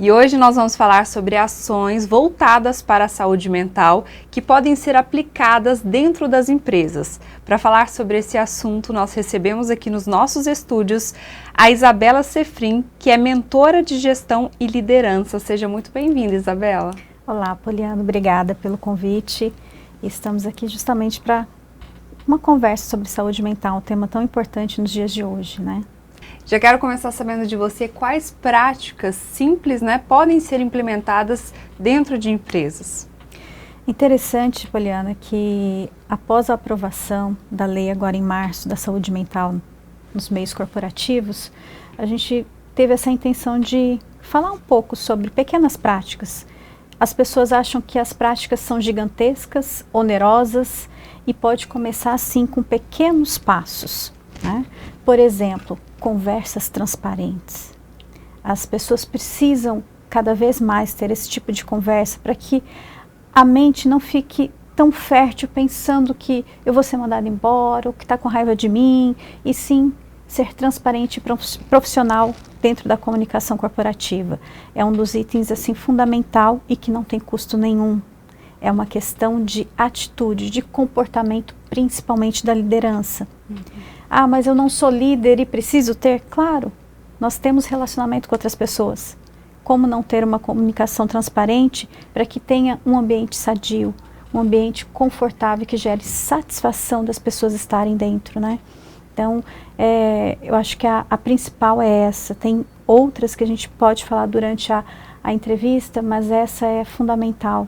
E hoje nós vamos falar sobre ações voltadas para a saúde mental que podem ser aplicadas dentro das empresas. Para falar sobre esse assunto, nós recebemos aqui nos nossos estúdios a Isabela Sefrim, que é mentora de gestão e liderança. Seja muito bem-vinda, Isabela. Olá, Poliana, obrigada pelo convite. Estamos aqui justamente para uma conversa sobre saúde mental, um tema tão importante nos dias de hoje, né? Já quero começar sabendo de você quais práticas simples, podem ser implementadas dentro de empresas. Interessante, Poliana, que após a aprovação da lei agora em março da saúde mental nos meios corporativos, a gente teve essa intenção de falar um pouco sobre pequenas práticas. As pessoas acham que as práticas são gigantescas, onerosas e pode começar assim com pequenos passos, né? Por exemplo, conversas transparentes. As pessoas precisam cada vez mais ter esse tipo de conversa para que a mente não fique tão fértil pensando que eu vou ser mandado embora ou que está com raiva de mim, e sim ser transparente e profissional dentro da comunicação corporativa. É um dos itens assim fundamental e que não tem custo nenhum. É uma questão de atitude, de comportamento, principalmente da liderança. Ah, mas eu não sou líder e preciso ter? Claro, nós temos relacionamento com outras pessoas. Como não ter uma comunicação transparente para que tenha um ambiente sadio, um ambiente confortável que gere satisfação das pessoas estarem dentro, né? Então, eu acho que a principal é essa. Tem outras que a gente pode falar durante a entrevista, mas essa é fundamental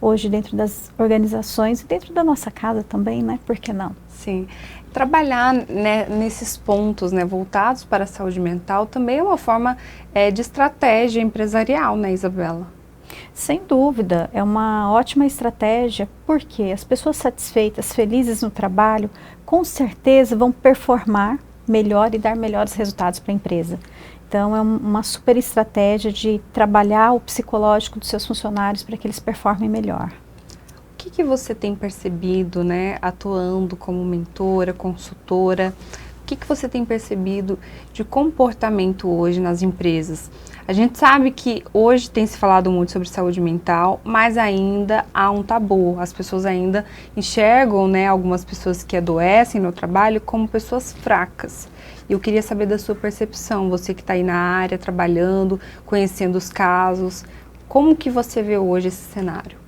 hoje dentro das organizações e dentro da nossa casa também, né? Por que não? Sim. Trabalhar nesses pontos voltados para a saúde mental também é uma forma de estratégia empresarial, né, Isabela? Sem dúvida, é uma ótima estratégia, porque as pessoas satisfeitas, felizes no trabalho, com certeza vão performar melhor e dar melhores resultados para a empresa. Então, é uma super estratégia de trabalhar o psicológico dos seus funcionários para que eles performem melhor. O que você tem percebido, atuando como mentora, consultora? O que você tem percebido de comportamento hoje nas empresas? A gente sabe que hoje tem se falado muito sobre saúde mental, mas ainda há um tabu. As pessoas ainda enxergam, algumas pessoas que adoecem no trabalho como pessoas fracas. E eu queria saber da sua percepção, você que está aí na área, trabalhando, conhecendo os casos. Como que você vê hoje esse cenário?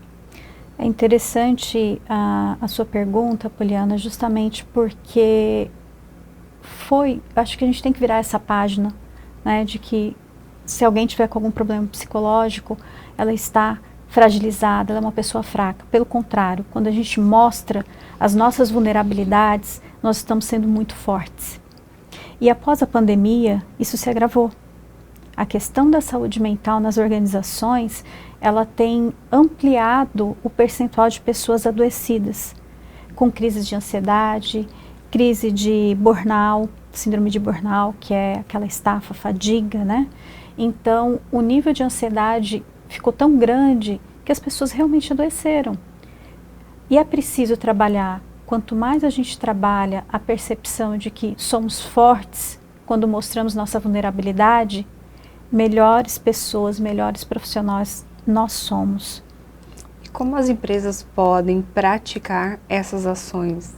É interessante a sua pergunta, Poliana, justamente porque acho que a gente tem que virar essa página, né, de que se alguém tiver com algum problema psicológico, ela está fragilizada, ela é uma pessoa fraca. Pelo contrário, quando a gente mostra as nossas vulnerabilidades, nós estamos sendo muito fortes. E após a pandemia, isso se agravou. A questão da saúde mental nas organizações, ela tem ampliado o percentual de pessoas adoecidas, com crises de ansiedade, crise de burnout, síndrome de burnout, que é aquela estafa, fadiga, né? Então, o nível de ansiedade ficou tão grande que as pessoas realmente adoeceram. E é preciso trabalhar, quanto mais a gente trabalha a percepção de que somos fortes quando mostramos nossa vulnerabilidade, melhores pessoas, melhores profissionais nós somos. E como as empresas podem praticar essas ações?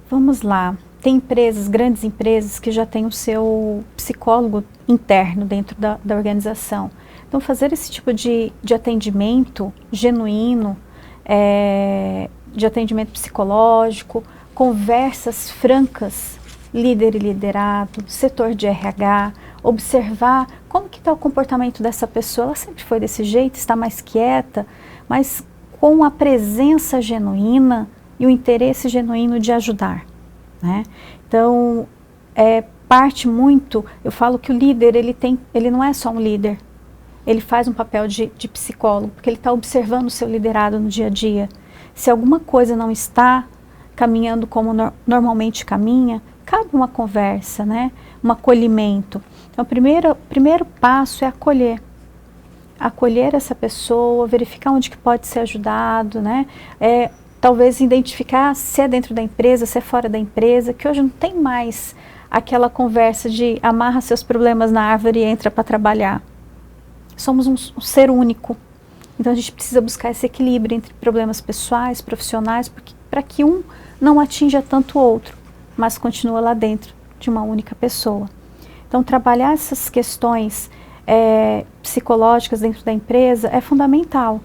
Vamos lá. Tem empresas, grandes empresas, que já têm o seu psicólogo interno dentro da organização. Então, fazer esse tipo de atendimento genuíno, de atendimento psicológico, conversas francas, líder e liderado, setor de RH, observar como que está o comportamento dessa pessoa. Ela sempre foi desse jeito, está mais quieta, mas com a presença genuína e o interesse genuíno de ajudar, né? Então, parte muito, eu falo que o líder, ele não é só um líder, ele faz um papel de psicólogo, porque ele está observando o seu liderado no dia a dia. Se alguma coisa não está caminhando como normalmente caminha, cabe uma conversa, né? Um acolhimento. Então, o primeiro passo é acolher. Acolher essa pessoa, verificar onde que pode ser ajudado, né? Talvez identificar se é dentro da empresa, se é fora da empresa, que hoje não tem mais aquela conversa de amarra seus problemas na árvore e entra para trabalhar. somos um ser único. Então a gente precisa buscar esse equilíbrio entre problemas pessoais, profissionais, para que um não atinja tanto o outro, mas continua lá dentro de uma única pessoa. Então trabalhar essas questões psicológicas dentro da empresa é fundamental.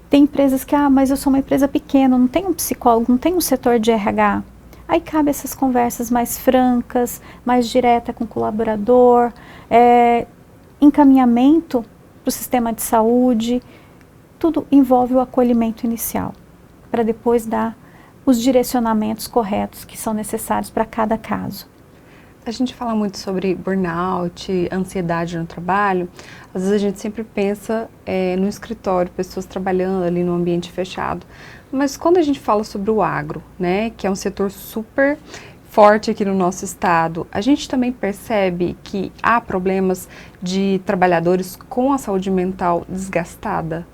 Tem empresas que, mas eu sou uma empresa pequena, não tem um psicólogo, não tem um setor de RH. Aí cabe essas conversas mais francas, mais direta com o colaborador, encaminhamento para o sistema de saúde. Tudo envolve o acolhimento inicial, para depois dar os direcionamentos corretos que são necessários para cada caso. A gente fala muito sobre burnout, ansiedade no trabalho. Às vezes a gente sempre pensa no escritório, pessoas trabalhando ali no ambiente fechado. Mas quando a gente fala sobre o agro, né, que é um setor super forte aqui no nosso estado, a gente também percebe que há problemas de trabalhadores com a saúde mental desgastada?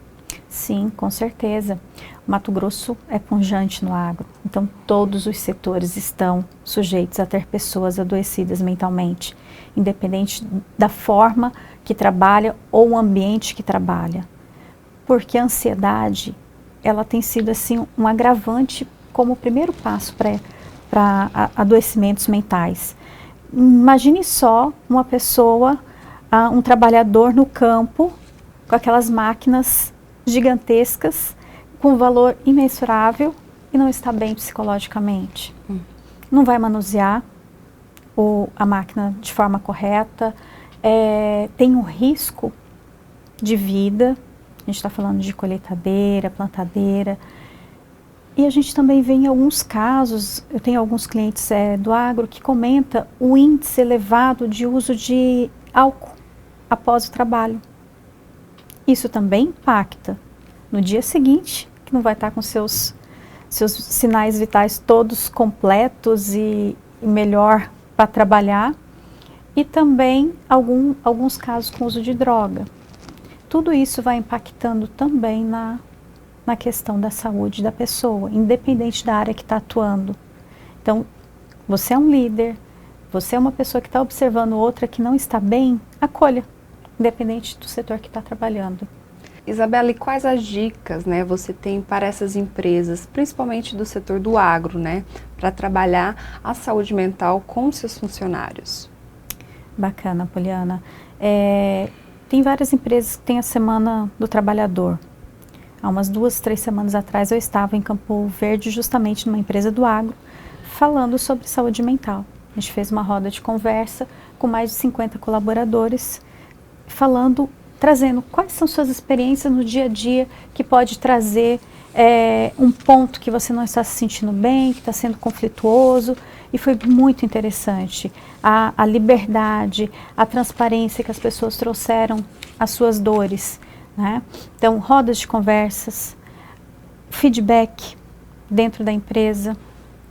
Sim, com certeza. O Mato Grosso é pujante no agro, então todos os setores estão sujeitos a ter pessoas adoecidas mentalmente, independente da forma que trabalha ou o ambiente que trabalha. Porque a ansiedade, ela tem sido assim um agravante como primeiro passo para adoecimentos mentais. Imagine só uma pessoa, um trabalhador no campo, com aquelas máquinas gigantescas, com valor imensurável e não está bem psicologicamente. Não vai manusear a máquina de forma correta, tem um risco de vida, a gente está falando de colheitadeira, plantadeira, e a gente também vê em alguns casos, eu tenho alguns clientes do agro que comenta o índice elevado de uso de álcool após o trabalho. Isso também impacta no dia seguinte, que não vai estar com seus sinais vitais todos completos e melhor para trabalhar, e também alguns casos com uso de droga. Tudo isso vai impactando também na questão da saúde da pessoa, independente da área que está atuando. Então, você é um líder, você é uma pessoa que está observando outra que não está bem, acolha, independente do setor que está trabalhando. Isabela, e quais as dicas, né, você tem para essas empresas, principalmente do setor do agro, né, para trabalhar a saúde mental com seus funcionários? Bacana, Poliana. Tem várias empresas que têm a Semana do Trabalhador. Há umas 2, 3 semanas atrás eu estava em Campo Verde, justamente numa empresa do agro, falando sobre saúde mental. A gente fez uma roda de conversa com mais de 50 colaboradores, trazendo quais são suas experiências no dia a dia que pode trazer um ponto que você não está se sentindo bem, que está sendo conflituoso, e foi muito interessante. A liberdade, a transparência que as pessoas trouxeram às suas dores, né? Então, rodas de conversas, feedback dentro da empresa,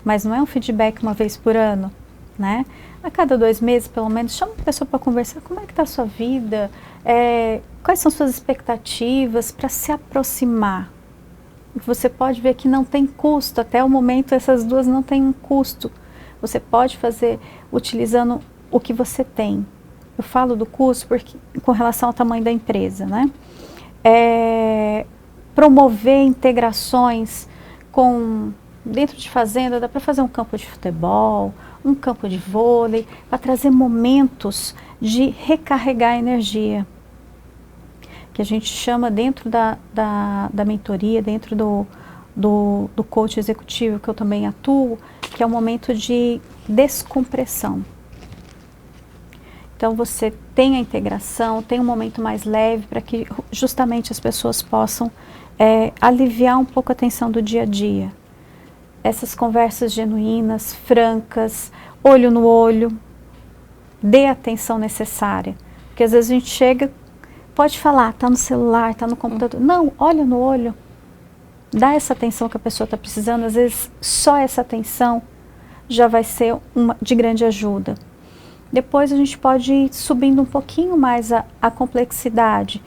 mas não é um feedback uma vez por ano, né? A cada 2 meses, pelo menos, chama a pessoa para conversar, como é que está a sua vida, quais são suas expectativas, para se aproximar. Você pode ver que não tem custo, até o momento essas duas não têm um custo. Você pode fazer utilizando o que você tem. Eu falo do custo porque, com relação ao tamanho da empresa, né? Promover integrações dentro de fazenda, dá para fazer um campo de futebol, um campo de vôlei, para trazer momentos de recarregar energia, que a gente chama dentro da mentoria, dentro do coach executivo, que eu também atuo, que é um momento de descompressão. Então você tem a integração, tem um momento mais leve para que justamente as pessoas possam aliviar um pouco a tensão do dia a dia. Essas conversas genuínas, francas, olho no olho, dê a atenção necessária. Porque às vezes a gente chega, pode falar, está no celular, está no computador. Não, olha no olho. Dá essa atenção que a pessoa está precisando. Às vezes só essa atenção já vai ser de grande ajuda. Depois a gente pode ir subindo um pouquinho mais a complexidade.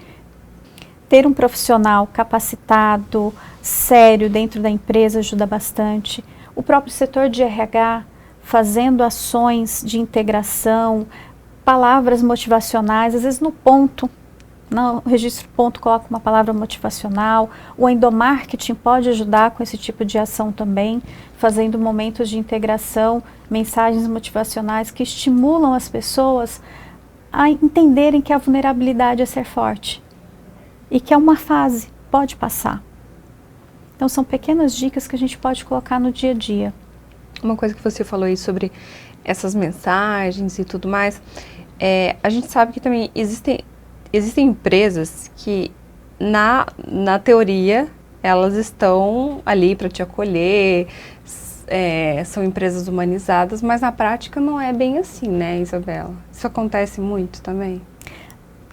Ter um profissional capacitado, sério dentro da empresa ajuda bastante. O próprio setor de RH fazendo ações de integração, palavras motivacionais, às vezes no ponto, No registro ponto coloca uma palavra motivacional. O endomarketing pode ajudar com esse tipo de ação também, fazendo momentos de integração, mensagens motivacionais que estimulam as pessoas a entenderem que a vulnerabilidade é ser forte e que é uma fase, pode passar. Então são pequenas dicas que a gente pode colocar no dia a dia. Uma coisa que você falou aí sobre essas mensagens e tudo mais, a gente sabe que também existem empresas que, na teoria, elas estão ali para te acolher, são empresas humanizadas, mas na prática não é bem assim, né, Isabela? Isso acontece muito também?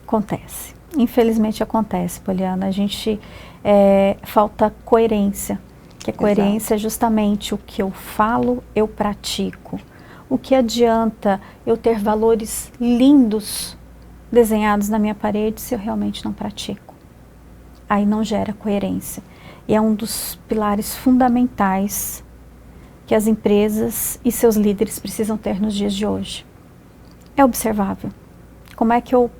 Acontece. Infelizmente acontece, Poliana. A gente falta coerência. Que a coerência é justamente o que eu falo, eu pratico. O que adianta eu ter valores lindos desenhados na minha parede se eu realmente não pratico? Aí não gera coerência. E é um dos pilares fundamentais que as empresas e seus líderes precisam ter nos dias de hoje. É observável. Como é que eu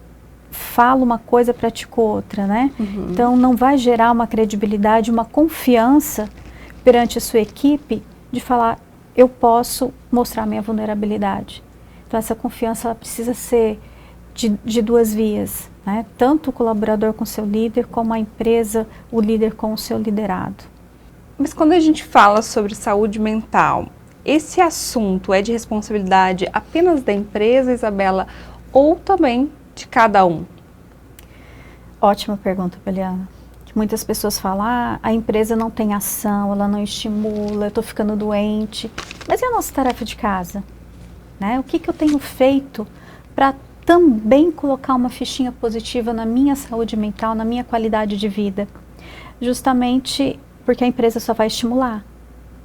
falo uma coisa, pratico outra, né? Uhum. Então não vai gerar uma credibilidade, uma confiança perante a sua equipe de falar, eu posso mostrar minha vulnerabilidade. Então essa confiança ela precisa ser de duas vias, né? Tanto o colaborador com o seu líder, como a empresa, o líder com o seu liderado. Mas quando a gente fala sobre saúde mental, esse assunto é de responsabilidade apenas da empresa, Isabela, ou também de cada um? Ótima pergunta, Poliana. Muitas pessoas falam, a empresa não tem ação, ela não estimula, eu estou ficando doente. Mas e a nossa tarefa de casa? Né? O que eu tenho feito para também colocar uma fichinha positiva na minha saúde mental, na minha qualidade de vida? Justamente porque a empresa só vai estimular.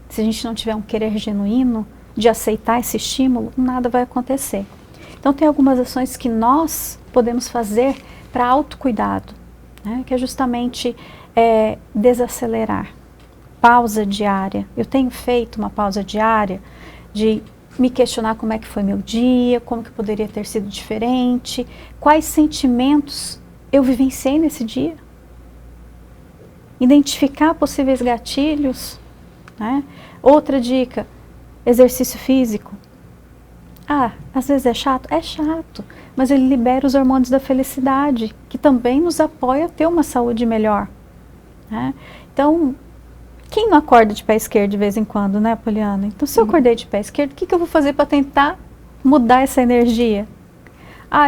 Se a gente não tiver um querer genuíno de aceitar esse estímulo, nada vai acontecer. Então tem algumas ações que nós podemos fazer para autocuidado, né? Que é justamente desacelerar. Pausa diária. Eu tenho feito uma pausa diária de me questionar como é que foi meu dia, como que poderia ter sido diferente, quais sentimentos eu vivenciei nesse dia. Identificar possíveis gatilhos, né? Outra dica, exercício físico. Às vezes é chato? É chato, mas ele libera os hormônios da felicidade, que também nos apoia a ter uma saúde melhor, né? Então, quem não acorda de pé esquerdo de vez em quando, né, Poliana? Então, se eu acordei de pé esquerdo, o que eu vou fazer para tentar mudar essa energia?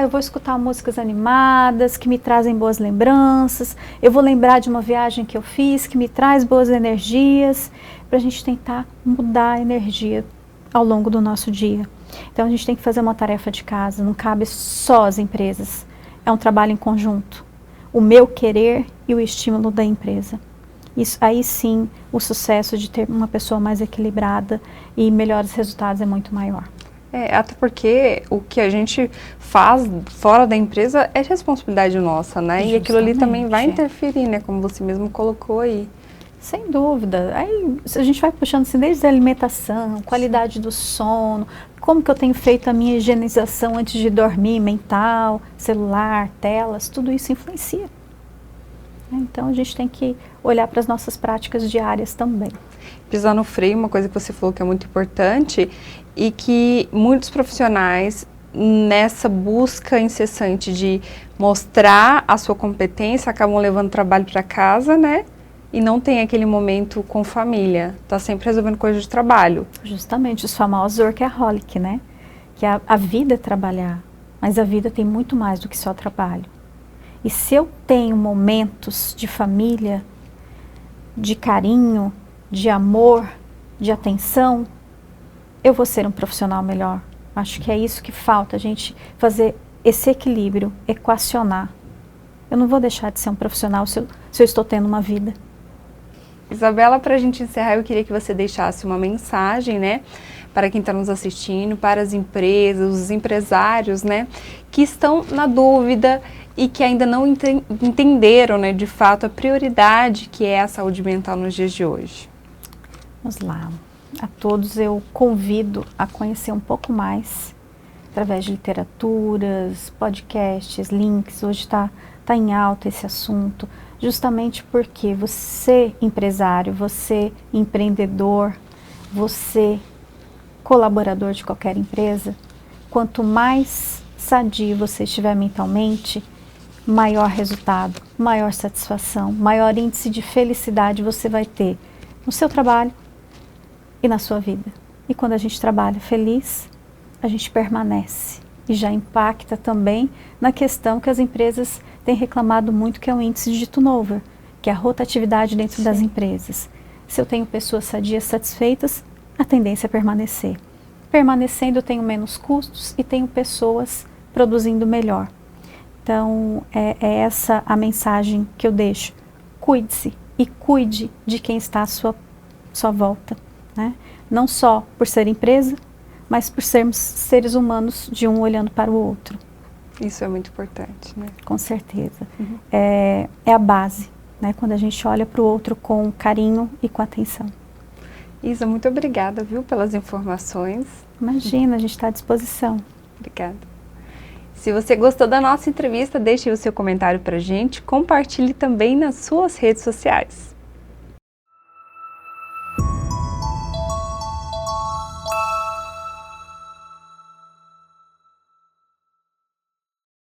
Eu vou escutar músicas animadas, que me trazem boas lembranças, eu vou lembrar de uma viagem que eu fiz, que me traz boas energias, para a gente tentar mudar a energia ao longo do nosso dia. Então a gente tem que fazer uma tarefa de casa, não cabe só às empresas, é um trabalho em conjunto. O meu querer e o estímulo da empresa. Isso, aí sim, o sucesso de ter uma pessoa mais equilibrada e melhores resultados é muito maior. Até porque o que a gente faz fora da empresa é responsabilidade nossa, né? Justamente. E aquilo ali também vai interferir, né? Como você mesmo colocou aí. Sem dúvida. Aí a gente vai puxando assim, desde a alimentação, qualidade do sono, como que eu tenho feito a minha higienização antes de dormir, mental, celular, telas, tudo isso influencia. Então a gente tem que olhar para as nossas práticas diárias também. Pisar no freio, uma coisa que você falou que é muito importante e que muitos profissionais nessa busca incessante de mostrar a sua competência acabam levando trabalho para casa, né? E não tem aquele momento com família, tá sempre resolvendo coisas de trabalho. Justamente, os famosos workaholic, né? Que a vida é trabalhar, mas a vida tem muito mais do que só trabalho. E se eu tenho momentos de família, de carinho, de amor, de atenção, eu vou ser um profissional melhor. Acho que é isso que falta, a gente fazer esse equilíbrio, equacionar. Eu não vou deixar de ser um profissional se eu estou tendo uma vida. Isabela, para a gente encerrar, eu queria que você deixasse uma mensagem, né, para quem está nos assistindo, para as empresas, os empresários, né, que estão na dúvida e que ainda não entenderam, né, de fato, a prioridade que é a saúde mental nos dias de hoje. Vamos lá. A todos eu convido a conhecer um pouco mais através de literaturas, podcasts, links. Hoje está em alta esse assunto, justamente porque você, empresário, você, empreendedor, você, colaborador de qualquer empresa, quanto mais sadio você estiver mentalmente, maior resultado, maior satisfação, maior índice de felicidade você vai ter no seu trabalho e na sua vida. E quando a gente trabalha feliz, a gente permanece e já impacta também na questão que as empresas têm reclamado muito, que é o índice de turnover, que é a rotatividade dentro das empresas. Se eu tenho pessoas sadias, satisfeitas, a tendência é permanecer. Permanecendo, eu tenho menos custos e tenho pessoas produzindo melhor. Então, é essa a mensagem que eu deixo. Cuide-se e cuide de quem está à sua volta, né? Não só por ser empresa, mas por sermos seres humanos, de um olhando para o outro. Isso é muito importante, né? Com certeza. É a base, né? Quando a gente olha para o outro com carinho e com atenção. Isa, muito obrigada, viu, pelas informações. Imagina, a gente está à disposição. Obrigada. Se você gostou da nossa entrevista, deixe o seu comentário pra gente, compartilhe também nas suas redes sociais.